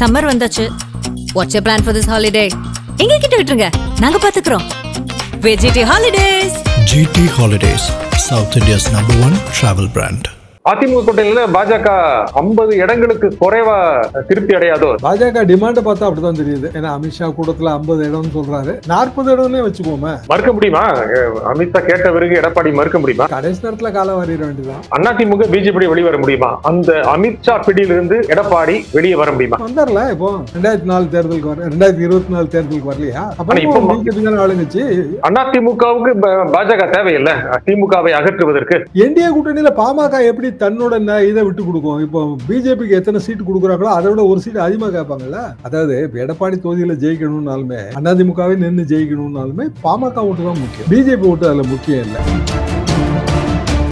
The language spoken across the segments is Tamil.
சம்மர் வந்தாச்சு. What's your plan for this holiday? எங்க கிட்ட விட்டுருங்க, நாங்க பாத்துக்கிறோம். VGT Holidays. GT Holidays, South India's #1 travel brand. AIADMK கூட்டணியில பாஜக 50 இடங்களுக்கு குறைவா திருப்தி அடையாதோ? பாஜக டிமாண்ட் பார்த்தா அப்படிதான் தெரியுது. ஏன்னா அமித்ஷா கூட்டத்துல 50 இடம்னு சொல்றாரு. 40 இடம்னே வச்சுக்கோமே. மறுக்க முடியுமா? அமித்ஷா கேட்ட பிறகு எடப்பாடி மறுக்க முடியுமா? கடைசி நேரத்துல கால வாரிட வேண்டியதான். அதிமுக பிஜேபி வெளிவர முடியுமா? அந்த அமித்ஷா பிடியிலிருந்து எடப்பாடி வெளியே வர முடியுமா? வந்தார்ல இப்போ 2004 தேர்தலுக்கு வர 2024 தேர்தலுக்கு வரலையா? அப்ப பிஜேபி தான் ஆளுங்கச்சு. அதிமுகவுக்கு பாஜக தேவையில்லை திமுகவை அகற்றுவதற்கு. என்டிஏ கூட்டணியில பாமக எப்படி தன்னோட இதை விட்டு கொடுக்கும்? இப்போ பிஜேபிக்கு எத்தனை சீட் கொடுக்குறாங்களோ அதை விட ஒரு சீட் அதிகமாக கேட்பாங்கல்ல. அதாவது எடப்பாடி தொகுதியில ஜெயிக்கணும்னாலுமே அதிமுகவே நின்று ஜெயிக்கணும்னாலுமே பாமக ஓட்டு தான் முக்கியம். பிஜேபி ஓட்டு அதுல முக்கியம் இல்லை.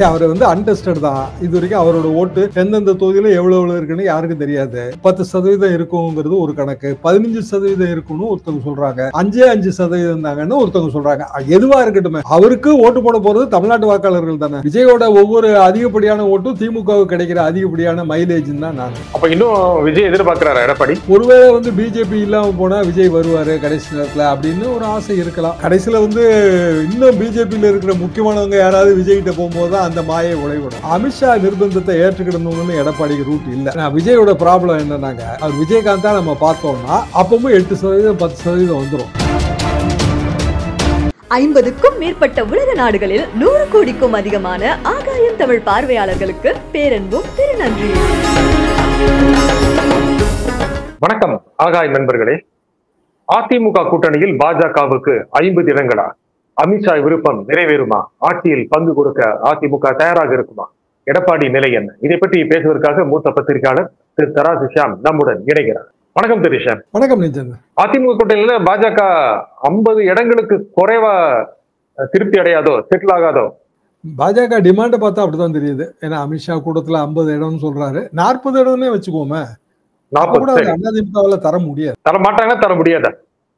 அவர் அன்டெஸ்டட் தான். இது வரைக்கும் அவரோட ஓட்டு எந்தெந்த தொகுதியில எவ்வளவு இருக்குன்னு யாருக்கும் தெரியாது. 10% இருக்குங்கிறது ஒரு கணக்கு, 15% இருக்குன்னு ஒருத்தவங்க சொல்றாங்க, 5% தாங்கன்னு ஒருத்தவங்க சொல்றாங்க. எதுவா இருக்கட்டும், அவருக்கு ஓட்டு போட போறது தமிழ்நாட்டு வாக்காளர்கள் தானே. விஜயோட ஒவ்வொரு அதிகப்படியான ஓட்டும் திமுக கிடைக்கிற அதிகப்படியான மைலேஜ் தான் நான். அப்ப இன்னும் விஜய் எதிர்பார்க்கிறாரா எடப்பாடி? ஒருவேளை பிஜேபி இல்லாம போனா விஜய் வருவாரு கடைசி நேரத்துல அப்படின்னு ஒரு ஆசை இருக்கலாம். கடைசியில இன்னும் பிஜேபியில இருக்கிற முக்கியமானவங்க யாராவது விஜய் கிட்ட போகும்போது அந்த மாயை உழைவிடும். அமித்ஷா நிர்பந்தத்தை ஏற்றுக்கிடணும்னு எடப்பாடிக்கு ரூட் இல்ல. விஜயோட ப்ராப்ளம் என்னன்னாங்க, அவர் விஜயகாந்தா நம்ம பார்த்தோம்னா அப்பவும் 8% 10% வந்துடும். 50க்கும் மேற்பட்ட உலக நாடுகளில் 100 கோடிக்கும் அதிகமான ஆகாயம் தமிழ் பார்வையாளர்களுக்கு பேரன்பும் திருநன்றி. வணக்கம் ஆகாய் நண்பர்களே. அதிமுக கூட்டணியில் பாஜகவுக்கு 50 இடங்களா? அமித்ஷா விருப்பம் நிறைவேறுமா? ஆட்சியில் பங்கு கொடுக்க அதிமுக தயாராக இருக்குமா? எடப்பாடி நிலை என்ன? இதை பற்றி பேசுவதற்காக மூத்த பத்திரிகையாளர் திரு தராசு ஷியாம் நம்முடன் இணைகிறார். வணக்கம் திரு ஷியாம். வணக்கம் நிஜன். அதிமுக கூட்டணியில பாஜக 50 இடங்களுக்கு குறைவா திருப்தி அடையாதோ, செட்டில் ஆகாதோ? பாஜக டிமாண்ட் பார்த்தா அப்படிதான் தெரியுது. ஏன்னா அமித்ஷா கூட்டத்துல 50 இடம்னு சொல்றாரு. 40 இடம்னே வச்சுக்கோமே. 40 அதிமுகவில் தர முடியாது. தர மாட்டாங்கன்னா தர முடியாதா?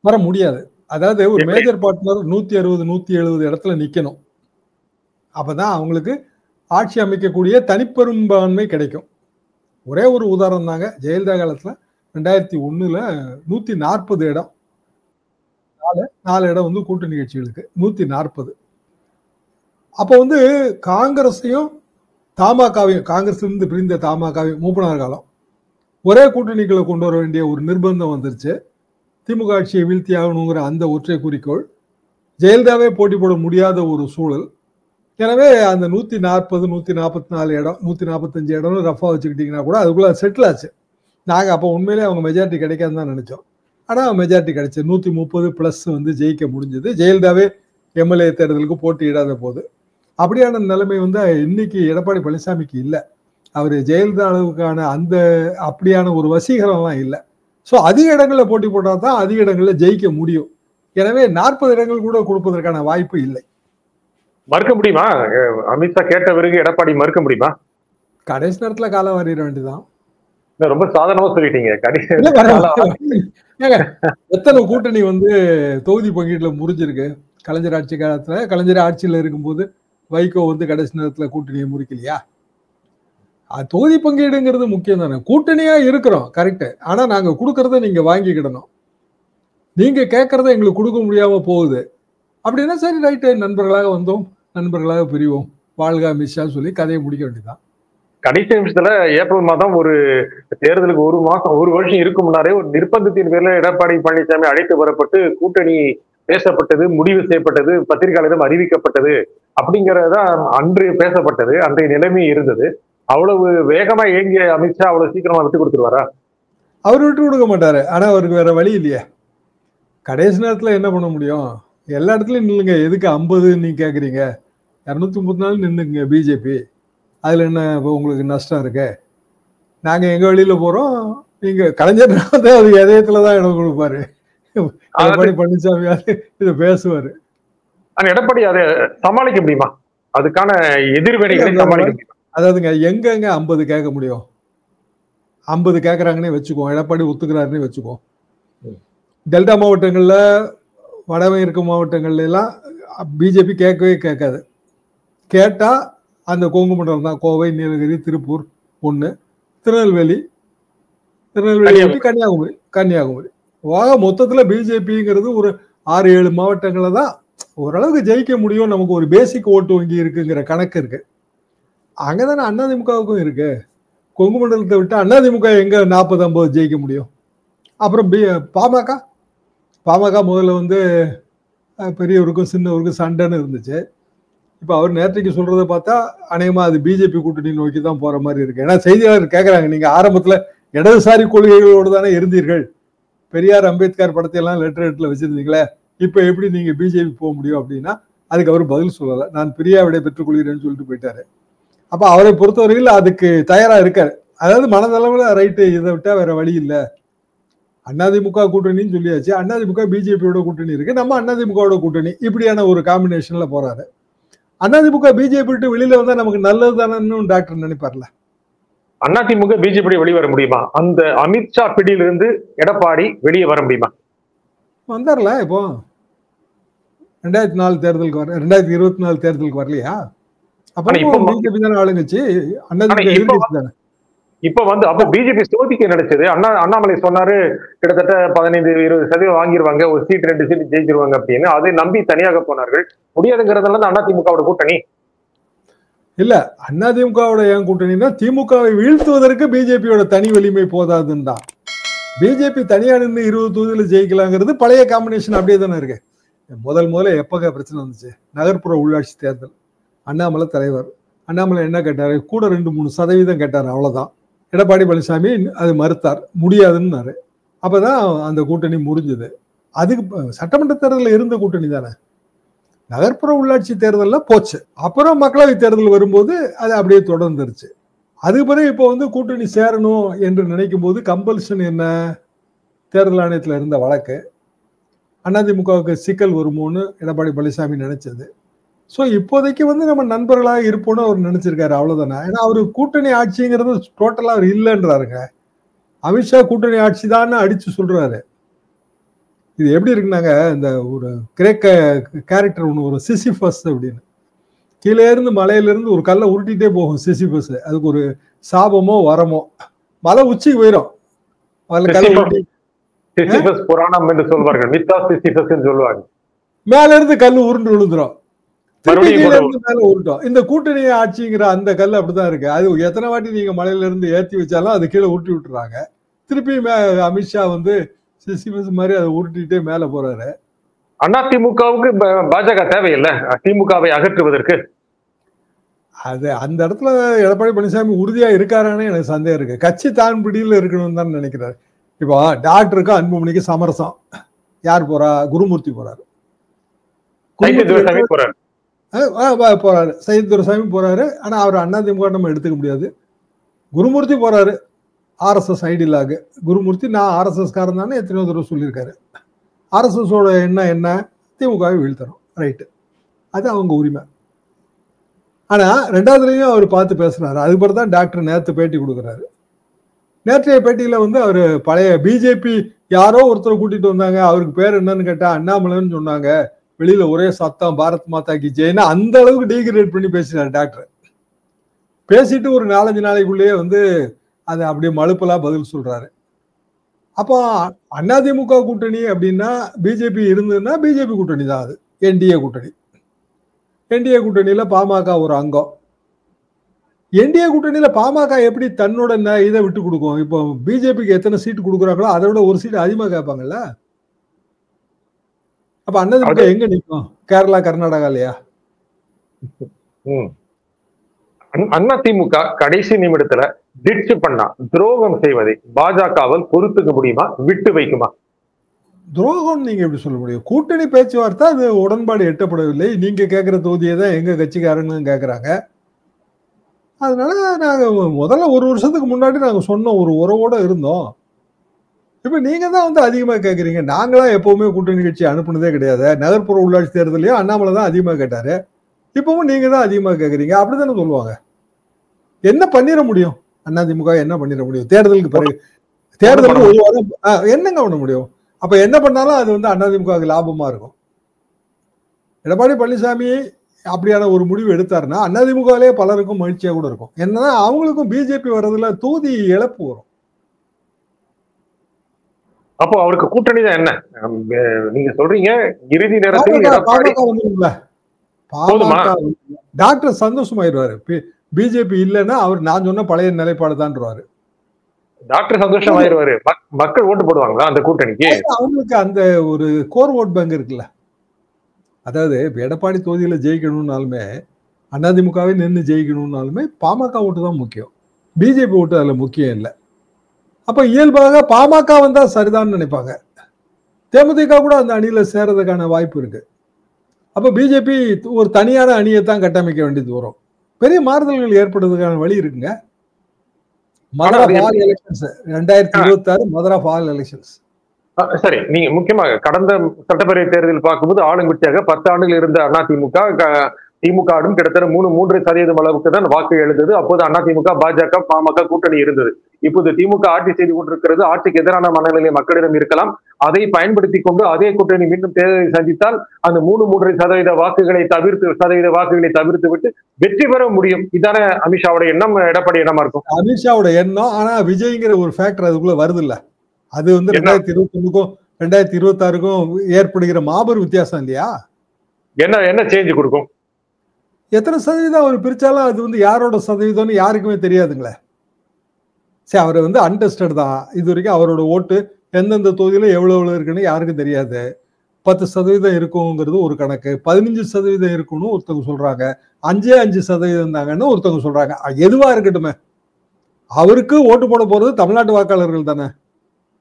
தர முடியாது. அதாவது ஒரு மேஜர் பார்ட்னர் 160 170 இடத்துல நிக்கணும். அப்பதான் அவங்களுக்கு ஆட்சி அமைக்கக்கூடிய தனிப்பெரும்பான்மை கிடைக்கும். ஒரே ஒரு உதாரணம் தாங்க. ஜெயலலிதா காலத்துல 2001 140 இடம், 4 இடம் கூட்டணி கட்சிகளுக்கு 140. அப்போ காங்கிரஸையும் தமாகவையும், காங்கிரஸ்ல இருந்து பிரிந்த தமாகவையும் மூப்பனார் காலம் ஒரே கூட்டணிகளை கொண்டு வர வேண்டிய ஒரு நிர்பந்தம் வந்துருச்சு. திமுக ஆட்சியை வீழ்த்தி ஆகணுங்கிற அந்த ஒற்றை குறிக்கோள், ஜெயலலிதாவே போட்டி போட முடியாத ஒரு சூழல். எனவே அந்த 140 144 இடம் 145 இடம்னு ரஃபா வச்சுக்கிட்டீங்கன்னா கூட அதுக்குள்ள செட்டில் ஆச்சு. நாங்கள் அப்போ உண்மையிலே அவங்க மெஜாரிட்டி கிடைக்காதுன்னு தான் நினைச்சோம். ஆனால் மெஜாரிட்டி கிடைச்சு 130+ ஜெயிக்க முடிஞ்சது. ஜெயலலிதாவே எம்எல்ஏ தேர்தலுக்கு போட்டியிடாத போது. அப்படியான நிலைமை இன்னைக்கு எடப்பாடி பழனிசாமிக்கு இல்லை. அவர் ஜெயலலிதா அளவுக்கான அந்த அப்படியான ஒரு வசீகரம்லாம் இல்லை. ஸோ அதிக இடங்களில் போட்டி போட்டால் தான் அதிக இடங்களில் ஜெயிக்க முடியும். எனவே 40 இடங்கள் கூட கொடுப்பதற்கான வாய்ப்பு இல்லை. மறுக்க முடியுமா? அமித்ஷா கேட்ட பிறகு எடப்பாடி மறுக்க முடியுமா? கடைசி நேரத்துல கால வாரிட வேண்டியதான். ரொம்ப சாதாரணமா சொல்லிட்டீங்க. எத்தனை கூட்டணி தொகுதி பங்கீட்டுல முறிஞ்சிருக்கு. கலைஞர் ஆட்சி காலத்துல, கலைஞர் ஆட்சியில இருக்கும்போது வைகோ கடைசி நேரத்துல கூட்டணியை முறிக்கலையா? தொகுதி பங்கீடுங்கிறது முக்கியம் தானே. கூட்டணியா இருக்கிறோம் கரெக்ட். ஆனா நாங்க கொடுக்கறத நீங்க வாங்கிக்கிடணும். நீங்க கேட்கறத எங்களுக்கு கொடுக்க முடியாம போகுது அப்படின்னா சரி ரைட்டு, நண்பர்களாக வந்தோம், நண்பர்களாக பிரிவோம், வாழ்க அமித்ஷா சொல்லி கதையை முடிக்க வேண்டியதான். கடைசி நிமிஷத்துல ஏப்ரல் மாதம் ஒரு தேர்தலுக்கு ஒரு வருஷம் இருக்கும் முன்னாரே ஒரு நிர்பந்தத்தின் பேர்ல எடப்பாடி பழனிசாமி அழைத்து வரப்பட்டு கூட்டணி பேசப்பட்டது, முடிவு செய்யப்பட்டது, பத்திரிகையாளரிடம் அறிவிக்கப்பட்டது அப்படிங்கறதுதான் அன்று பேசப்பட்டது. அன்றைய நிலைமை இருந்தது. அவ்வளவு வேகமா இயங்கிய அமித்ஷா அவ்வளவு சீக்கிரமா விட்டு கொடுத்துருவாரா? அவர் விட்டு கொடுக்க மாட்டாரு. ஆனா அவருக்கு வேற வழி இல்லையே. கடைசி நேரத்துல என்ன பண்ண முடியும்? எல்லா இடத்துலயும் நில்லுங்க. எதுக்கு 50 நீங்க கேக்குறீங்க? 234 நின்னுங்க பிஜேபி. அதுல என்ன உங்களுக்கு நஷ்டம் இருக்கு? நாங்க எங்க வழியில போறோம். நீங்க கலைஞர் அது இதயத்துலதான் இடம் கொடுப்பாரு. எடப்பாடி பழனிசாமி இதை பேசுவாரு. ஆனா எடப்பாடி அதை சமாளிக்க முடியுமா? அதுக்கான எதிர்வினைகளை சமாளிக்க முடியுமா? அதாவதுங்க எங்க 50 கேட்க முடியும்? 50 கேட்கறாங்கன்னே வச்சுக்கோ, எடப்பாடி ஒத்துக்கிறாருன்னே வச்சுக்கோ. டெல்டா மாவட்டங்கள்ல, வடமேற்கு மாவட்டங்கள்ல எல்லாம் பிஜேபி கேட்கவே கேட்காது. கேட்டா அந்த கொங்கு மண்டலம் தான். கோவை, நீலகிரி, திருப்பூர் 1, திருநெல்வேலி, திருநெல்வேலி ஒட்டி கன்னியாகுமரி மொத்தத்துல பிஜேபிங்கிறது ஒரு 6-7 மாவட்டங்களை தான் ஓரளவுக்கு ஜெயிக்க முடியும். நமக்கு ஒரு பேசிக் ஓட்டு வங்கி இருக்குங்கிற கணக்கு இருக்கு. அங்கதானே அதிமுகவுக்கும் இருக்கு. கொங்கு மண்டலத்தை விட்டு அதிமுக எங்க 40-50 ஜெயிக்க முடியும்? அப்புறம் பாமக முதல்ல வந்து பெரியவருக்கும் சின்னவருக்கும் சண்டைன்னு இருந்துச்சு. இப்ப அவர் நேற்றைக்கு சொல்றதை பார்த்தா அநேகமா அது பிஜேபி கூட்டணி நோக்கி தான் போற மாதிரி இருக்கு. ஏன்னா செய்தியாளர் கேட்கறாங்க, நீங்க ஆரம்பத்துல இடதுசாரி கொள்கைகளோடு தானே இருந்தீர்கள், பெரியார் அம்பேத்கர் படத்தை எல்லாம் லெட்டர் வச்சிருந்தீங்களே, இப்ப எப்படி நீங்க பிஜேபி போக முடியும் அப்படின்னா அதுக்கு அவர் பதில் சொல்லல. நான் பிரியா விடை பெற்றுக் கொள்கிறேன்னு சொல்லிட்டு போயிட்டாரு. அப்ப அவரை பொறுத்தவரையில் அதுக்கு தயாரா இருக்காரு. அதாவது மனதளவுல ரைட்டு, இதை விட்டா வேற வழி இல்லை. அதிமுக கூட்டணின்னு சொல்லியாச்சு. அதிமுக பிஜேபியோட கூட்டணி இருக்கு, நம்ம அதிமுகவோட கூட்டணி, இப்படியான ஒரு காம்பினேஷன்ல போறாரு. அதிமுக பிஜேபி விட்டு வெளியில வந்தா நமக்கு நல்லது தானே டாக்டர் நினைப்பார்ல. அதிமுக பிஜேபி வெளியே வர முடியுமா? அந்த அமித்ஷா பிடியிலிருந்து எடப்பாடி வெளியே வர முடியுமா? வந்தார்ல. இப்போ 2004 தேர்தலுக்கு 2024 தேர்தலுக்கு வரலையா? அப்ப பிஜேபி தானே ஆளுங்கச்சு. இப்ப வந்து அப்ப பிஜேபி சோதிக்க நினைச்சது. அண்ணாமலை சொன்னாரு கிட்டத்தட்ட 15-20% வாங்கிடுவாங்க, ஒரு சீட் 2 சீட் ஜெயிச்சிருவாங்க அப்படின்னு. அதை நம்பி தனியாக போனார்கள். முடியாதுங்கிறதுல அதிமுகவோட கூட்டணி இல்ல. அதிமுகவோட ஏன் கூட்டணினா திமுகவை வீழ்த்துவதற்கு பிஜேபியோட தனி வலிமை போதாதுன்னு தான். பிஜேபி தனியா நின்று 20 தொகுதியில ஜெயிக்கலாங்கிறது பழைய காம்பினேஷன் அப்படியே தானே இருக்கு. முதல்ல எப்ப பிரச்சனை வந்துச்சு? நகர்ப்புற உள்ளாட்சி தேர்தல். அண்ணாமலை தலைவர். அண்ணாமலை என்ன கேட்டாரு? கூட 2-3% கேட்டாரு, அவ்வளவுதான். எடப்பாடி பழனிசாமி அது மறுத்தார், முடியாதுன்னாரு. அப்பதான் அந்த கூட்டணி முறிஞ்சது. அதுக்கு சட்டமன்ற தேர்தலில் இருந்த கூட்டணி தானே. நகர்ப்புற உள்ளாட்சி தேர்தலில் போச்சு. அப்புறம் மக்களவை தேர்தல் வரும்போது அது அப்படியே தொடர்ந்துருச்சு. அதுக்கு பிறகு இப்போ வந்து கூட்டணி சேரணும் என்று நினைக்கும் போது கம்பல்ஷன் என்ன? தேர்தல் ஆணையத்தில் இருந்த வழக்கு. அதிமுகவுக்கு சிக்கல் வருமோன்னு எடப்பாடி பழனிசாமி நினைச்சது. ஸோ இப்போதைக்கு வந்து நம்ம நண்பர்களாக இருப்போம்னு அவர் நினைச்சிருக்காரு, அவ்வளவுதானே. ஏன்னா அவரு கூட்டணி ஆட்சிங்கிறது டோட்டலா அவர் இல்லைன்றாருங்க. அமித்ஷா கூட்டணி ஆட்சி தான் அடிச்சு சொல்றாரு. இது எப்படி இருக்குனாங்க, இந்த ஒரு கிரேக்க கேரக்டர் ஒன்று, ஒரு சிசிபஸ் அப்படின்னு, கீழே இருந்து மலையில இருந்து ஒரு கல்லை உருட்டிட்டே போகும் சிசிபஸ். அதுக்கு ஒரு சாபமோ வரமோ, மலை உச்சிக்கு போயிடும். மேல இருந்து கல் உருண்டு விழுந்துரும், மேல உருட்டும். இந்த கூட்டணி ஆட்சிங்கிற அந்த கல் அப்படிதான் இருக்கு. அது எத்தனை வாட்டி நீங்க மலையில இருந்து ஏற்றி வச்சாலும் அது கீழே உருட்டி விட்டுறாங்க. திருப்பி அமித்ஷா வந்து சிசிபஸ் மாதிரி அதை உருட்டிட்டே மேல போறாரு. அதிமுகவுக்கு பாஜக தேவையில்லை திமுகவை அகற்றுவதற்கு. அது அந்த இடத்துல எடப்பாடி பழனிசாமி உறுதியா இருக்காரான்னு எனக்கு சந்தேகம் இருக்கு. கட்சி தான் பிடியில் இருக்கணும்னு தான் நினைக்கிறாரு. இப்போ டாக்டருக்கு அன்புமணிக்கு சமரசம். யார் போறா? குருமூர்த்தி போறாரு. போறாரு, சையத் துரைசாமி போறாரு. ஆனா அவர் அதிமுக நம்ம எடுத்துக்க முடியாது. குருமூர்த்தி போறாரு, ஆர்எஸ்எஸ் ஐடியலாக. குருமூர்த்தி நான் ஆர்எஸ்எஸ் காரன் தானே எத்தனையோ தடவை சொல்லியிருக்காரு. ஆர்எஸ்எஸோட என்ன திமுகவை வீழ்த்தணும், ரைட்டு, அது அவங்க உரிமை. ஆனா ரெண்டாவதுலையும் அவர் பார்த்து பேசுறாரு. அதுக்கு பிறகு தான் டாக்டர் நேற்று பேட்டி கொடுக்குறாரு. நேற்றைய பேட்டியில வந்து அவர் பழைய பிஜேபி யாரோ ஒருத்தரை கூட்டிட்டு வந்தாங்க, அவருக்கு பேர் என்னன்னு கேட்டா அண்ணாமலைன்னு சொன்னாங்க, வெளியில ஒரே சத்தம் பாரத் மாதா கி ஜெய்னா அந்த அளவுக்கு டீகிரேட் பண்ணி பேசினார் டாக்டர். பேசிட்டு ஒரு 4-5 நாளைக்குள்ளேயே வந்து அதை அப்படியே மழுப்பலா பதில் சொல்றாரு. அப்போ அதிமுக கூட்டணி அப்படின்னா பிஜேபி இருந்ததுன்னா பிஜேபி கூட்டணி தான் அது. என்டிஏ கூட்டணி. என்டிஏ கூட்டணியில பாமக ஒரு அங்கம். என்டிஏ கூட்டணியில பாமக எப்படி தன்னோட இதை விட்டு கொடுக்கும்? இப்போ பிஜேபிக்கு எத்தனை சீட்டு கொடுக்குறாங்களோ அதை விட ஒரு சீட்டு அதிகமாக கேட்பாங்கல்ல. அப்ப அதிமுக எங்க நிற்கும்? கேரளா, கர்நாடகா இல்லையா? அதிமுக கடைசி நிமிடத்துல டிட்ச் பண்ணா துரோகம் செய்வதை பாஜகவால் பொறுத்துக்க முடியுமா, விட்டு வைக்குமா? துரோகம் நீங்க எப்படி சொல்ல முடியும்? கூட்டணி பேச்சுவார்த்தை, அது உடன்பாடு எட்டப்படவில்லை. நீங்க கேட்கிற தொகுதியை தான் எங்க கட்சிக்காரங்களும் கேட்கறாங்க. அதனால நாங்க முதல்ல 1 வருஷத்துக்கு முன்னாடி நாங்க சொன்னோம், ஒரு உறவோட இருந்தோம். இப்ப நீங்க தான் வந்து அதிகமா கேட்கறீங்க. நாங்களாம் எப்பவுமே கூட்டணி கட்சி அனுப்புனதே கிடையாது. நகர்ப்புற உள்ளாட்சி தேர்தலையும் அண்ணாமலை தான் அதிகமா கேட்டாரு. இப்பவும் நீங்க தான் அதிகமா கேட்கறீங்க. அப்படித்தானே சொல்லுவாங்க. என்ன பண்ணிட முடியும்? அதிமுக என்ன பண்ணிட முடியும்? தேர்தலுக்கு பிறகு தேர்தலுக்கு ஒரு வாரம் என்னங்க பண்ண முடியும்? அப்ப என்ன பண்ணாலும் அது வந்து அதிமுகவுக்கு லாபமா இருக்கும். எடப்பாடி பழனிசாமி அப்படியான ஒரு முடிவு எடுத்தாருன்னா அதிமுகவிலே பலருக்கும் மகிழ்ச்சியா கூட இருக்கும். என்னன்னா அவங்களுக்கும் பிஜேபி வர்றதுல தொகுதி இழப்பு வரும். அப்போ அவருக்கு கூட்டணி தான் என்ன? நீங்க சொல்றீங்க இறுதி நேரத்தில் எடப்பாடி போதுமா? டாக்டர் சந்தோஷமாயிருவாரு. பிஜேபி இல்லைன்னா அவர் நான் சொன்ன பழைய நிலைப்பாடு தான்றாரு. டாக்டர் சந்தோஷம் ஆயிருவாரு. மக்கள் ஓட்டு போடுவாங்களா அந்த கூட்டணிக்கு? அவங்களுக்கு அந்த ஒரு கோர் ஓட் பேங்க் இருக்குல்ல. அதாவது எடப்பாடி தொகுதியில ஜெயிக்கணும்னாலுமே அதிமுகவே நின்று ஜெயிக்கணும்னாலுமே பாமக ஓட்டு தான் முக்கியம். பிஜேபி ஓட்டு அதுல முக்கியம் இல்லை. அப்ப இயல்பாக பாமக வந்தா சரிதான் நினைப்பாங்க. தேமுதிக கூட அந்த அணியில சேர்றதுக்கான வாய்ப்பு இருக்கு. அப்ப பிஜேபி ஒரு தனியான அணியை தான் கட்டமைக்க வேண்டியது வரும். பெரிய மாறுதல்கள் ஏற்படுறதுக்கான வழி இருக்குங்க. Madura fall elections 2026 Madura fall elections. சரி, நீங்க முக்கியமாக கடந்த சட்டப்பேரவை தேர்தலில் பார்க்கும்போது ஆளுங்கட்சியாக 10 ஆண்டுகள் இருந்த அதிமுக திமுகவும் கிட்டத்தட்ட 3% அளவுக்கு தான் வாக்கு எழுந்தது. அப்போது அதிமுக, பாஜக, பாமக கூட்டணி இருந்தது. இப்போது திமுக ஆட்சி செய்து கொண்டிருக்கிறது. ஆட்சிக்கு எதிரான மனநிலை மக்களிடம் இருக்கலாம். அதை பயன்படுத்தி கொண்டு அதே கூட்டணி மீண்டும் தேர்தலை சந்தித்தால் அந்த 3% வாக்குகளை தவிர்த்து விட்டு வெற்றி பெற முடியும். இதான அமித்ஷாவோட எண்ணம், எடப்பாடி எண்ணமா இருக்கும். அமித்ஷாவோட எண்ணம். ஆனா விஜய்ங்கிற ஒரு ஃபேக்டர் அதுக்குள்ள வருது இல்ல. அது வந்து 2021க்கும் 2026க்கும் ஏற்படுகிற மாபெரும் வித்தியாசம் இல்லையா? என்ன சேஞ்ச் கொடுக்கும்? எத்தனை சதவீதம் அவர் பிரிச்சாலும் அது வந்து யாரோட சதவீதம்னு யாருக்குமே தெரியாதுங்களே. சரி, அவர் வந்து அன்டெஸ்டட் தான். இது வரைக்கும் அவரோட ஓட்டு எந்தெந்த தொகுதியில எவ்வளவு இருக்குன்னு யாருக்கும் தெரியாது. 10% இருக்குங்கிறது ஒரு கணக்கு, 15% இருக்குன்னு ஒருத்தவங்க சொல்றாங்க, 5% தாங்கன்னு ஒருத்தவங்க சொல்றாங்க. எதுவா இருக்கட்டுமே, அவருக்கு ஓட்டு போட போறது தமிழ்நாட்டு வாக்காளர்கள் தானே.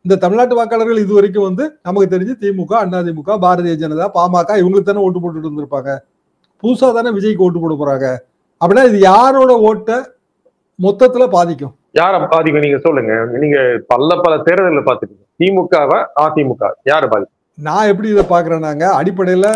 இந்த தமிழ்நாட்டு வாக்காளர்கள் இது வரைக்கும் வந்து நமக்கு தெரிஞ்சு திமுக, அதிமுக, பாரதிய ஜனதா, பாமக இவங்களுக்கு தானே ஓட்டு போட்டுட்டு இருந்திருப்பாங்க. புதுசா தானே விஜய்க்கு ஓட்டு போட போறாங்க. அப்படின்னா இது யாரோட ஓட்ட மொத்தத்துல பாதிக்கும்? யார பாதிக்கும் நீங்க சொல்லுங்க. நீங்க பல தேர்தலில் பார்த்துக்கீங்க. திமுகவா அதிமுக யார பாதிக்கும்? நான் எப்படி இதை பாக்குறேன்னாங்க, அடிப்படையில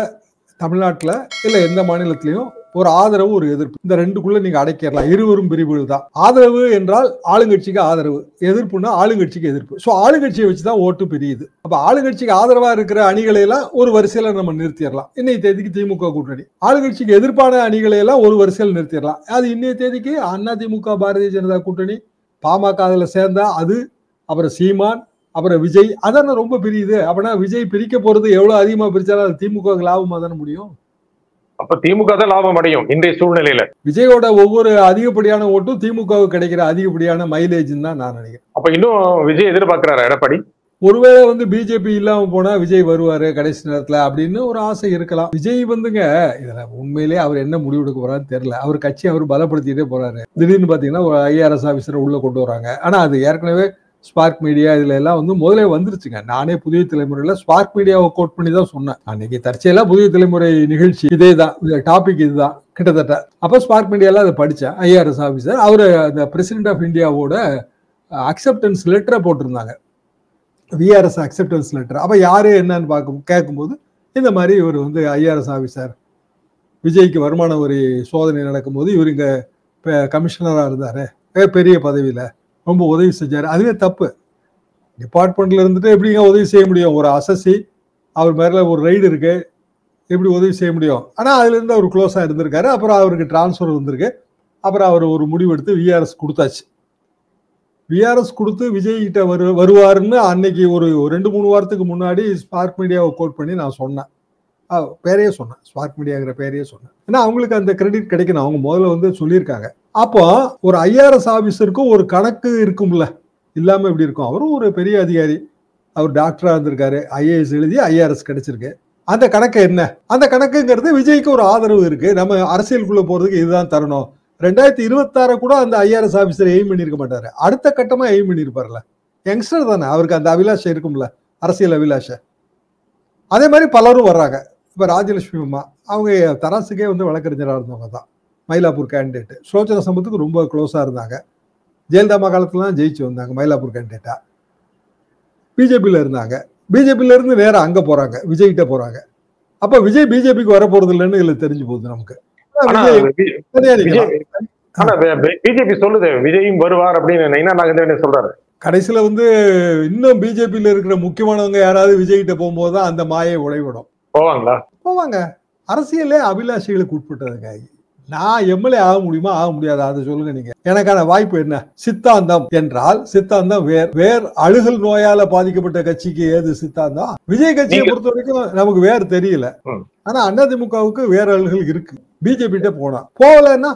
தமிழ்நாட்டுல இல்ல எந்த மாநிலத்திலையும் ஒரு ஆதரவு ஒரு எதிர்ப்பு, இந்த ரெண்டுக்குள்ள நீங்க அடைக்கிறலாம். இருவரும் பிரிவுகள் தான். ஆதரவு என்றால் ஆளுங்கட்சிக்கு ஆதரவு, எதிர்ப்புன்னா ஆளுங்கட்சிக்கு எதிர்ப்பு. ஸோ ஆளுங்கட்சியை வச்சுதான் ஓட்டு பிரியுது. அப்ப ஆளுங்கட்சிக்கு ஆதரவா இருக்கிற அணிகளை எல்லாம் ஒரு வரிசையில நம்ம நிறுத்திடலாம். இன்னைய தேதிக்கு திமுக கூட்டணி. ஆளுங்கட்சிக்கு எதிர்ப்பான அணிகளை எல்லாம் ஒரு வரிசையில் நிறுத்திடலாம். அது இன்னைய தேதிக்கு அதிமுக, பாரதிய ஜனதா கூட்டணி, பாமக அதுல சேர்ந்தா அது, அப்புறம் சீமான், அப்புறம் விஜய், அதான ரொம்ப பிரியுது. அப்படின்னா விஜய் பிரிக்க போறது எவ்வளவு அதிகமா பிரிச்சாலும் அது திமுக லாபமா தானே முடியும். அப்ப திமுக தான் லாபம் அடையும் இன்றைய சூழ்நிலையில. விஜயோட ஒவ்வொரு அதிகப்படியான ஓட்டும் திமுகவுக்கு கிடைக்கிற அதிகப்படியான மைலேஜ் தான் நான் நினைக்கிறேன். அப்ப இன்னும் விஜய் எதிர்பார்க்கிறாரு எடப்பாடி. ஒருவேளை வந்து பிஜேபி இல்லாம போனா விஜய் வருவாரு கடைசி நேரத்துல அப்படின்னு ஒரு ஆசை இருக்கலாம். விஜய் வந்துங்க இதுல உண்மையிலேயே அவர் என்ன முடிவு எடுக்க போறான்னு தெரியல. அவர் கட்சி அவர் பலப்படுத்திட்டே போறாரு. திடீர்னு பாத்தீங்கன்னா ஒரு IRS ஆபீசரை உள்ள கொண்டு வராங்க. ஆனா அது ஏற்கனவே ஸ்பார்க் மீடியா இதுல எல்லாம் வந்து முதலே வந்துருச்சுங்க. நானே புதிய தலைமுறையில ஸ்பார்க் மீடியாவை கோட் பண்ணி தான் சொன்னேன். அன்னைக்கு தற்செயலா புதிய தலைமுறை நிகழ்ச்சி இதே தான், டாபிக் இதுதான் கிட்டத்தட்ட. அப்ப ஸ்பார்க் மீடியால அதை படிச்சேன். IRS ஆபீசர் அவரு அந்த பிரசிடென்ட் ஆஃப் இந்தியாவோட அக்செப்டன்ஸ் லெட்டரை போட்டிருந்தாங்க, VRS அக்செப்டன்ஸ் லெட்டர். அப்ப யாரு என்னன்னு கேட்கும்போது இந்த மாதிரி இவர் வந்து IRS ஆபீசர், விஜய்க்கு வருமான வரி சோதனை நடக்கும்போது இவர் இங்க கமிஷனரா இருந்தாரு, பெரிய பதவியில ரொம்ப உதவி செஞ்சாரு. அதுவே தப்பு. டிபார்ட்மெண்ட்ல இருந்துட்டு எப்படிங்க உதவி செய்ய முடியும்? ஒரு அசசி அவர் மேல ஒரு ரைடு இருக்கு, எப்படி உதவி செய்ய முடியும்? ஆனா அதுல இருந்து அவர் க்ளோஸா இருந்திருக்காரு. அப்புறம் அவருக்கு டிரான்ஸ்பர் வந்திருக்கு. அப்புறம் அவர் ஒரு முடிவு எடுத்து VRS கொடுத்தாச்சு. VRS கொடுத்து விஜய் கிட்ட வருவாருன்னு அன்னைக்கு ஒரு 2-3 வாரத்துக்கு முன்னாடி ஸ்பார்க் மீடியாவை கோட் பண்ணி நான் சொன்னேன். பேரையே சொன்னேன், ஸ்பார்க் மீடியாங்கிற பேரையே சொன்னேன். ஏன்னா அவங்களுக்கு அந்த கிரெடிட் கிடைக்கணும். அவங்க முதல்ல வந்து சொல்லியிருக்காங்க. அப்போ ஒரு IRS ஆபீசருக்கும் ஒரு கணக்கு இருக்கும்ல, இல்லாம எப்படி இருக்கும்? அவரும் ஒரு பெரிய அதிகாரி, அவர் டாக்டரா இருந்திருக்காரு, IAS எழுதி IRS கிடைச்சிருக்கு. அந்த கணக்கு என்ன? அந்த கணக்குங்கிறது விஜய்க்கு ஒரு ஆதரவு இருக்கு, நம்ம அரசியலுக்குள்ள போறதுக்கு இதுதான் தரணும். 2026 கூட அந்த IRS ஆபீசர் எய்ம் பண்ணிருக்க மாட்டாரு, அடுத்த கட்டமா எய்ம் பண்ணிருப்பாருல. யங்ஸ்டர் தானே, அவருக்கு அந்த அபிலாஷை இருக்கும்ல, அரசியல் அபிலாஷை. அதே மாதிரி பலரும் வர்றாங்க. இப்ப ராஜலட்சுமி அம்மா அவங்க தராசுக்கே வந்து வழக்கறிஞராக இருந்தவங்க தான், மயிலாப்பூர் கேண்டிடேட். சுலோச்சனா சம்பத்துக்கு ரொம்ப க்ளோஸா இருந்தாங்க. ஜெயலலிதா காலத்துலாம் ஜெயிச்சு வந்தாங்க மயிலாப்பூர் கேண்டிடேட்டா. பிஜேபியில இருந்தாங்க. பிஜேபியில இருந்து வேற அங்க போறாங்க, விஜய்கிட்ட போறாங்க. அப்ப விஜய் பிஜேபிக்கு வர போறது இல்லைன்னு இதுல தெரிஞ்சு போகுது நமக்கு. பிஜேபி சொல்லுது விஜயும் வருவார் அப்படின்னு நயினா நாகேந்திரன் சொல்றாரு. கடைசியில வந்து இன்னும் பிஜேபியில இருக்கிற முக்கியமானவங்க யாராவது விஜய்கிட்ட போகும்போது அந்த மாயை உடைவிடும். போவாங்களா? போவாங்க. அரசியலே அபிலாஷைகளுக்கு உட்பட்டதுங்க. நான் எம்எல்ஏ ஆக முடியுமா ஆக முடியாது அதை சொல்லுங்க நீங்க. எனக்கான வாய்ப்பு என்ன? சித்தாந்தம் என்றால் சித்தாந்தம் வேர் அழுகல் நோயால பாதிக்கப்பட்ட கட்சிக்கு ஏது சித்தாந்தம்? விஜய் கட்சியை பொறுத்த வரைக்கும் நமக்கு வேறு தெரியல. ஆனா அதிமுகவுக்கு வேற அழுகல் இருக்கு. பிஜேபி போகலன்னா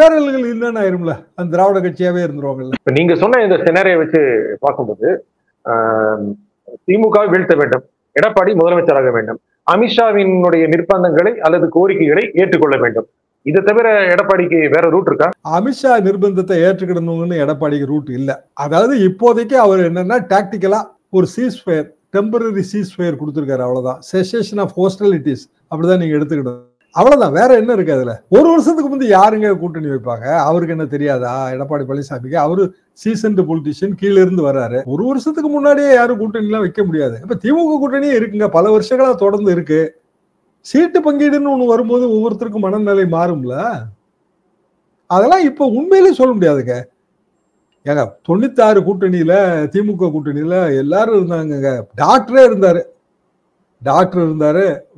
வேற அழுகல் இல்லைன்னு ஆயிரும்ல, அந்த திராவிட கட்சியாவே இருந்துருவாங்கல்ல. நீங்க சொன்ன இந்த சினாரியை வச்சு பார்க்கும்போது திமுக வீழ்த்த வேண்டும், எடப்பாடி முதலமைச்சராக வேண்டும், அமித்ஷாவினுடைய நிர்பந்தங்களை அல்லது கோரிக்கைகளை ஏற்றுக்கொள்ள வேண்டும். இதை தவிர எடப்பாடிக்கு வேற ரூட் இருக்கா? அமித்ஷா நிர்பந்தத்தை ஏற்றுக்கிடணும்னு எடப்பாடிக்கு ரூட் இல்ல. அதாவது இப்போதைக்கு அவர் என்னன்னா டாக்டிக்கலா ஒரு சீஸ்ஃபயர், டெம்பரரி சீஸ்ஃபயர் கொடுத்திருக்காரு, அவ்வளவுதான். செசேஷன் ஆஃப் ஹோஸ்டலிட்டிஸ் அப்படிதான் நீங்க எடுத்துக்கிடணும், அவ்வளவுதான். வேற என்ன இருக்கு அதுல? ஒரு வருஷத்துக்கு முந்தைய யாருங்க கூட்டணி வைப்பாங்க? அவருக்கு என்ன தெரியாதா எடப்பாடி பழனிசாமிக்கு? அவரு சீசன்டு பொலிட்டிஷியன், கீழ இருந்து வர்றாரு. ஒரு வருஷத்துக்கு முன்னாடியே யாரும் கூட்டணி எல்லாம் வைக்க முடியாது. இப்ப திமுக கூட்டணியே இருக்குங்க, பல வருஷங்களா தொடர்ந்து இருக்கு. சீட்டு பங்கீடுன்னு ஒண்ணு வரும்போது ஒவ்வொருத்தருக்கும் மனநிலை மாறும்ல. அதெல்லாம் இப்ப உண்மையிலே சொல்ல முடியாதுங்க. ஏங்க 96 கூட்டணியில, திமுக கூட்டணியில எல்லாரும் இருந்தாங்க. டாக்டரே இருந்தாரு,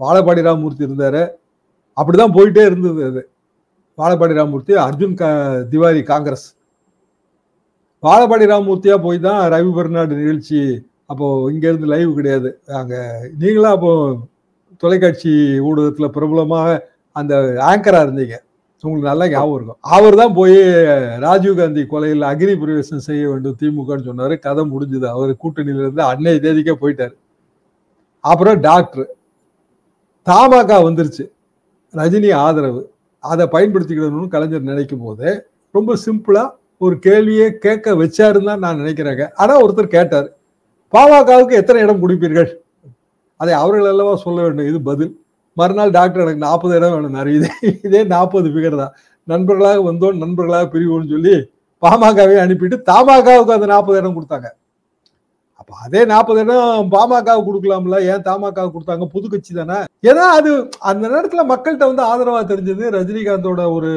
வாழப்பாடி ராமமூர்த்தி இருந்தாரு. அப்படிதான் போயிட்டே இருந்தது. அது வாழப்பாடி ராமமூர்த்தி, அர்ஜுன் திவாரி காங்கிரஸ், வாழப்பாடி ராமமூர்த்தியா போய் தான் ரவி பெர்னாடு நிகழ்ச்சி. அப்போ இங்க இருந்து லைவ் கிடையாது, அங்க நீங்களா அப்போ தொலைக்காட்சி ஊடகத்துல பிரபலமாக அந்த ஆங்கரா இருந்தீங்க, உங்களுக்கு நல்லா ஞாபகம் இருக்கும். அவர் தான் போய் ராஜீவ்காந்தி கொலையில் அக்னி பிரவேசம் செய்ய வேண்டும் திமுகன்னு சொன்னாரு. கதை முடிஞ்சது, அவர் கூட்டணியில இருந்து அன்னைய தேதிக்கே போயிட்டாரு. அப்புறம் டாக்டர் தமாக வந்துருச்சு, ரஜினி ஆதரவு, அதை பயன்படுத்திக்கணும்னு கலைஞர் நினைக்கும் போது ரொம்ப சிம்பிளா ஒரு கேள்வியை கேட்க வச்சாருன்னு தான் நான் நினைக்கிறேங்க. ஆனா ஒருத்தர் கேட்டார், பாமகவுக்கு எத்தனை இடம் கொடுப்பீர்கள்? அதை அவர்கள் அல்லவா சொல்ல வேண்டும், இது பதில். மறுநாள் டாக்டர் எனக்கு 40 இடம் வேணும், இதே 40 ஃபிகர் தான். நண்பர்களாக வந்தோம், நண்பர்களாக பிரிவோம்னு சொல்லி பாமகவே அனுப்பிட்டு தமாகவுக்கு அந்த 40 இடம் கொடுத்தாங்க. அப்ப அதே 40 இடம் பாமகவுக்கு கொடுக்கலாம்ல, ஏன் தமாகவுக்கு கொடுத்தாங்க? புது கட்சி தானே. ஏன்னா அது அந்த நேரத்துல மக்கள்கிட்ட வந்து ஆதரவா தெரிஞ்சது. ரஜினிகாந்தோட ஒரு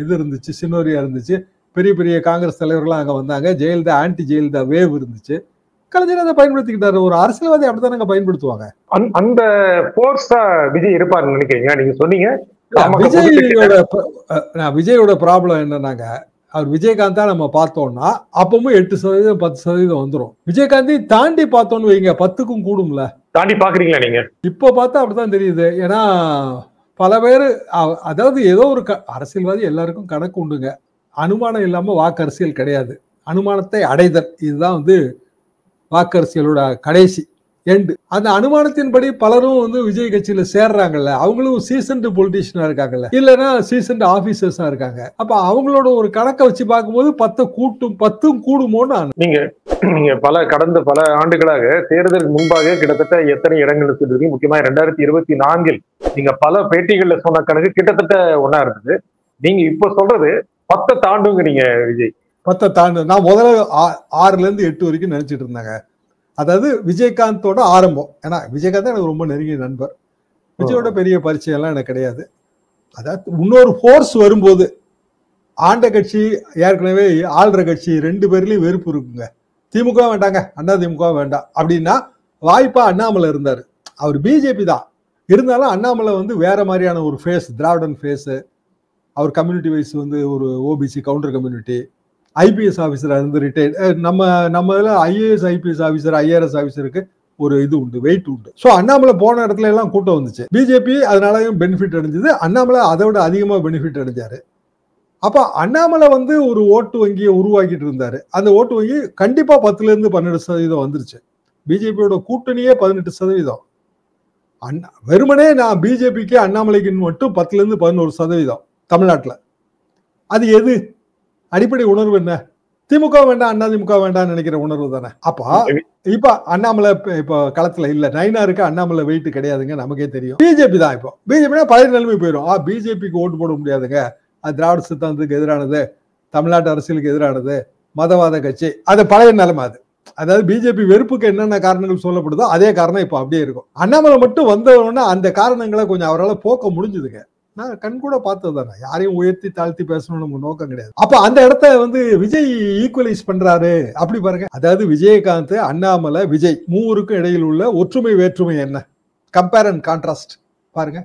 இது இருந்துச்சு, சினோரியா இருந்துச்சு, பெரிய பெரிய காங்கிரஸ் தலைவர்கள்லாம் அங்க வந்தாங்க, ஜெயலலிதா ஆன்டி ஜெயலலிதா வேவ் இருந்துச்சு. கலைஞர் அதை பயன்படுத்திக்கிட்டாரு. ஒரு அரசியல்வாதி அப்படித்தானங்க பயன்படுத்துவாங்க. அந்த போர்ஸா விஜய் இருப்பாருன்னு நினைக்கிறீங்க? நீங்க சொன்னீங்க விஜயோட ப்ராப்ளம் என்னன்னாங்க, அவர் விஜயகாந்தா நம்ம பார்த்தோம்னா அப்பவும் 8% 10% வந்துடும். விஜயகாந்தை தாண்டி பார்த்தோம்னு வைங்க, 10க்கும் கூடும்ல. தாண்டி பாக்குறீங்களா நீங்க? இப்போ பார்த்தா அப்படித்தான் தெரியுது. ஏன்னா பல பேர், அதாவது ஏதோ ஒரு அரசியல்வாதி எல்லாருக்கும் கணக்கு உண்டுங்க. அனுமானம் இல்லாம வாக்கு அரசியல் கிடையாது. அனுமானத்தை அடைதல், இதுதான் வந்து வாக்கு அரசியலோட கடைசி எண்டு. அந்த அனுமானத்தின்படி பலரும் வந்து விஜய் கட்சியில சேர்றாங்கல்ல, அவங்களும் சீசன்டு பொலிட்டிஷியனா இருக்காங்கல்ல, இல்லைன்னா சீசன்டு ஆபீசர்ஸா இருக்காங்க. அப்ப அவங்களோட ஒரு கணக்கை வச்சு பார்க்கும்போது 10 கூடுமோன்னு நீங்க கடந்த பல ஆண்டுகளாக தேர்தலுக்கு முன்பாக கிட்டத்தட்ட எத்தனை இடங்கள் சொல்றீங்க? முக்கியமா 2024 நீங்க பல பேட்டிகள்ல சொன்ன கணக்கு கிட்டத்தட்ட ஒன்னா இருந்தது. நீங்க இப்ப சொல்றது 10 தாண்டுங்க. நீங்க விஜய் 10 தாண்டு. நான் முதல்ல 6ல இருந்து 8 வரைக்கும் நினைச்சிட்டு இருந்தாங்க. அதாவது விஜயகாந்தோட ஆரம்பம். ஏன்னா விஜயகாந்த் எனக்கு ரொம்ப நெருங்கிய நண்பர். விஜயோட பெரிய பரிச்சயம் எல்லாம் எனக்கு கிடையாது. அதாவது இன்னொரு ஃபோர்ஸ் வரும்போது, ஆண்ட கட்சி ஏற்கனவே ஆள்ற கட்சி 2 பேர்லயும் வெறுப்பு இருக்குங்க. திமுக வேண்டாங்க, அண்ணா திமுக வேண்டாம் அப்படின்னா வாய்ப்பா அண்ணாமலை இருந்தாரு. அவர் பிஜேபி தான் இருந்தாலும் அண்ணாமலை வந்து வேற மாதிரியான ஒரு ஃபேஸ், திராவிடன் ஃபேஸ். அவர் கம்யூனிட்டி வைஸ் வந்து ஒரு ஓபிசி கவுண்டர் கம்யூனிட்டி, ஐபிஎஸ் ஆஃபீஸராக இருந்து ரிட்டையர்ட். நம்ம ஐஏஎஸ் ஐபிஎஸ் ஆஃபீஸர் ஐஆர்எஸ் ஆஃபீஸருக்கு ஒரு இது உண்டு, வெயிட் உண்டு. ஸோ அண்ணாமலை போன இடத்துல எல்லாம் கூட்டம் வந்துச்சு. பிஜேபி அதனாலயும் பெனிஃபிட் அடைஞ்சது, அண்ணாமலை அதை விட அதிகமாக பெனிஃபிட் அடைஞ்சாரு. அப்ப அண்ணாமலை வந்து ஒரு ஓட்டு வங்கியை உருவாக்கிட்டு இருந்தாரு. அந்த ஓட்டு வங்கி கண்டிப்பா 10ல இருந்து 12% வந்துருச்சு. பிஜேபியோட கூட்டணியே 18%. வெறுமனே நான் பிஜேபிக்கு அண்ணாமலைக்கு மட்டும் 10ல இருந்து 11% தமிழ்நாட்டில். அது எது அடிப்படை உணர்வு? என்ன? திமுக வேண்டாம், அண்ணா திமுக வேண்டாம் நினைக்கிற உணர்வு தானே. அப்ப இப்ப அண்ணாமலை இப்ப களத்துல இல்ல, நைனாருக்கு அண்ணாமலை வெயிட் கிடையாதுங்க, நமக்கே தெரியும். பிஜேபி தான். இப்போ பிஜேபி பழைய நிலைமை போயிடும். பிஜேபிக்கு ஓட்டு போட முடியாதுங்க, அது திராவிட சித்தாந்தத்துக்கு எதிரானது, தமிழ்நாட்டு அரசியலுக்கு எதிரானது, மதவாத கட்சி, அது பழைய நிலைமை. அது அதாவது பிஜேபி வெறுப்புக்கு என்னென்ன காரணங்கள் சொல்லப்படுதோ அதே காரணம் இப்ப அப்படியே இருக்கும். அண்ணாமலை மட்டும் வந்தவொன்னா அந்த காரணங்களை கொஞ்சம் அவரால் போக்க முடிஞ்சுதுங்க. நான் கண் கூட பார்த்தது தானே, யாரையும் உயர்த்தி தாழ்த்தி பேசணும்னு நமக்கு நோக்கம் கிடையாது. அப்ப அந்த இடத்த வந்து விஜய் ஈக்குவலைஸ் பண்றாரு அப்படி பாருங்க. அதாவது விஜயகாந்த், அண்ணாமலை, விஜய் மூவருக்கும் இடையில் உள்ள ஒற்றுமை வேற்றுமை என்ன? கம்பேர் அண்ட் கான்ட்ராஸ்ட் பாருங்க.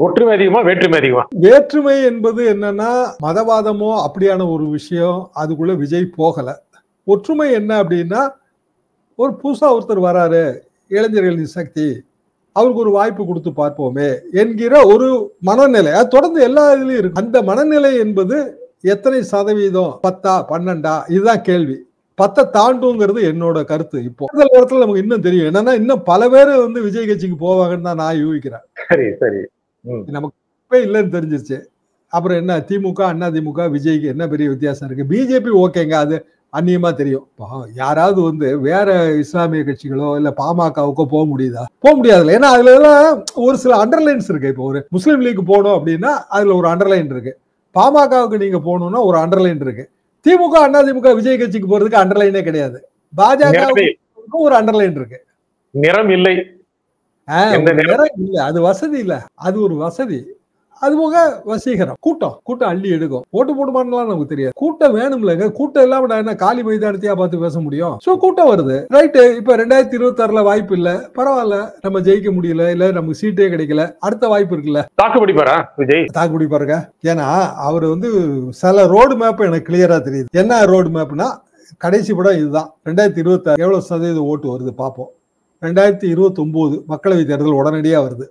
ஒற்றுமை அதிகமா வேற்றுமை அதிகமா? வேற்றுமை என்பது என்னன்னா மதவாதமோ அப்படியான ஒரு விஷயம், அதுக்குள்ள விஜய் போகல. ஒற்றுமை என்ன அப்படின்னா, ஒரு புதுசா ஒருத்தர் வராரு, இளைஞர்களின் சக்தி, அவருக்கு ஒரு வாய்ப்பு கொடுத்து பார்ப்போமே என்கிற ஒரு மனநிலை அது தொடர்ந்து எல்லா இதுலயும் இருக்கு. அந்த மனநிலை என்பது எத்தனை சதவீதம், 10 12 இதுதான் கேள்வி. 10 தாண்டுங்கிறது என்னோட கருத்து. இப்போ நேரத்தில் நமக்கு இன்னும் தெரியும் என்னன்னா, இன்னும் பல பேர் வந்து விஜய் கட்சிக்கு போவாங்கன்னு தான் நான் யூகிக்கிறேன். சரி சரி. நமக்கு இல்லைன்னு தெரிஞ்சிருச்சு. அப்புறம் என்ன, திமுக அண்ணா திமுக விஜய்க்கு என்ன பெரிய வித்தியாசம் இருக்கு? பிஜேபி ஓகேங்க, அது அந்நியமா தெரியும். யாராவது வந்து வேற இஸ்லாமிய கட்சிகளோ இல்ல பாமகவுக்கோ போக முடியுதா? போக முடியாதுல்ல. ஏன்னா அதுல எல்லாம் ஒரு சில அண்டர்லைன்ஸ் இருக்கு. இப்போ ஒரு முஸ்லீம் லீக் போகணும் அப்படின்னா அதுல ஒரு அண்டர்லைன் இருக்கு. பாமகவுக்கு நீங்க போகணும்னா ஒரு அண்டர்லைன் இருக்கு. திமுக அண்ணா திமுக விஜய் கட்சிக்கு போறதுக்கு அண்டர்லைனே கிடையாது. பாஜக ஒரு அண்டர்லைன் இருக்கு. நிறம் இல்லை, நிறம் இல்ல, அது வசதி இல்ல, அது ஒரு வசதி. அது போக வசீகரம், கூட்டம் அள்ளி எடுக்கும். ஓட்டு போடுமான்லாம் நமக்கு தெரியாது. கூட்டம் வேணும்லங்க. கூட்டம் இல்லாம நான் என்ன காலி மைதானத்தையா பார்த்து பேச முடியும்? சோ கூட்டம் வருது, ரைட்டு. இப்ப 2026 வாய்ப்பு இல்ல, பரவாயில்ல, நம்ம ஜெயிக்க முடியல, இல்ல நமக்கு சீட்டே கிடைக்கல, அடுத்த வாய்ப்பு இருக்குல்ல. தாக்குப்பிடிப்பாரா விஜய்? தாக்குப்பிடிப்பாருங்க. ஏன்னா அவர் வந்து சில ரோடு மேப் எனக்கு கிளியரா தெரியுது. என்ன ரோடு மேப்னா, கடைசி படம் இதுதான். 2026 எவ்வளவு சதவீத ஓட்டு வருது பார்ப்போம். 2029 மக்களவை தேர்தல் உடனடியா வருது.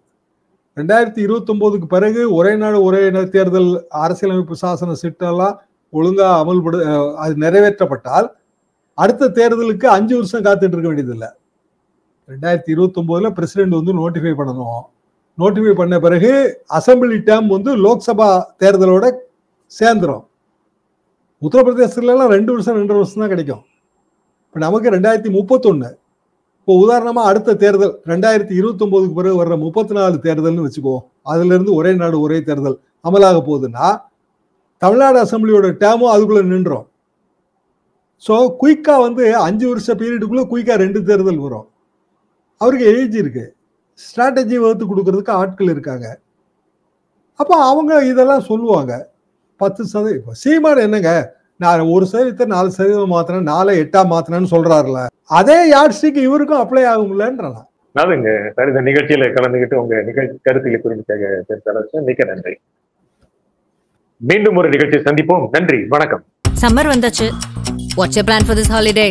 2029க்கு பிறகு ஒரே நாடு ஒரே தேர்தல் அரசியலமைப்பு சாசன சிட்டெல்லாம் ஒழுங்கா அது நிறைவேற்றப்பட்டால் அடுத்த தேர்தலுக்கு 5 வருஷம் காத்துட்டு இருக்க வேண்டியது இல்லை. 2029ல பிரசிடென்ட் வந்து நோட்டிஃபை பண்ணணும். நோட்டிஃபை பண்ண பிறகு அசம்பிளி டேர்ம் வந்து லோக்சபா தேர்தலோட சேர்ந்துரும். உத்தரப்பிரதேசத்துல எல்லாம் 2 வருஷம் தான் கிடைக்கும். இப்ப நமக்கு 2031. இப்போ உதாரணமா அடுத்த தேர்தல் 2029க்கு பிறகு வர்ற 34 தேர்தல்னு வச்சுக்குவோம். அதுல இருந்து ஒரே நாடு ஒரே தேர்தல் அமலாக போகுதுன்னா தமிழ்நாடு அசம்பிளியோட டேமும் அதுக்குள்ள நின்றோம். ஸோ குயிக்கா வந்து 5 வருஷ பீரியடுக்குள்ள குயிக்கா 2 தேர்தல் வரும். அவருக்கு ஏஜ் இருக்கு, ஸ்ட்ராட்டஜி வகுத்து கொடுக்கறதுக்கு ஆட்கள் இருக்காங்க. அப்போ அவங்க இதெல்லாம் சொல்லுவாங்க. 10% சீமான் என்னங்க, நான் 1% 4% மாத்தினேன், 4 8 மாத்தினேன்னு சொல்றாருல, அதே யாட்ஸ்டிக் இவருக்கும் அப்ளை ஆகும்லன்றாங்க. அதுங்க சார், இந்த நிகழ்ச்சியில கலந்துகிட்டு உங்க கருத்துக்களை குறிப்பிட்ட மிக்க நன்றி. மீண்டும் ஒரு நிகழ்ச்சி சந்திப்போம். நன்றி, வணக்கம். சம்மர் வந்தாச்சு. What's your plan for this holiday?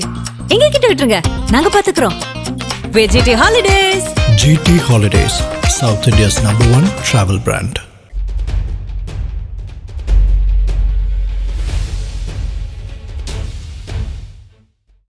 எங்க கிட்ட விட்டுருங்க, நாங்க பாத்துக்கிறோம். VGT Holidays. GT Holidays, South India's #1 travel brand.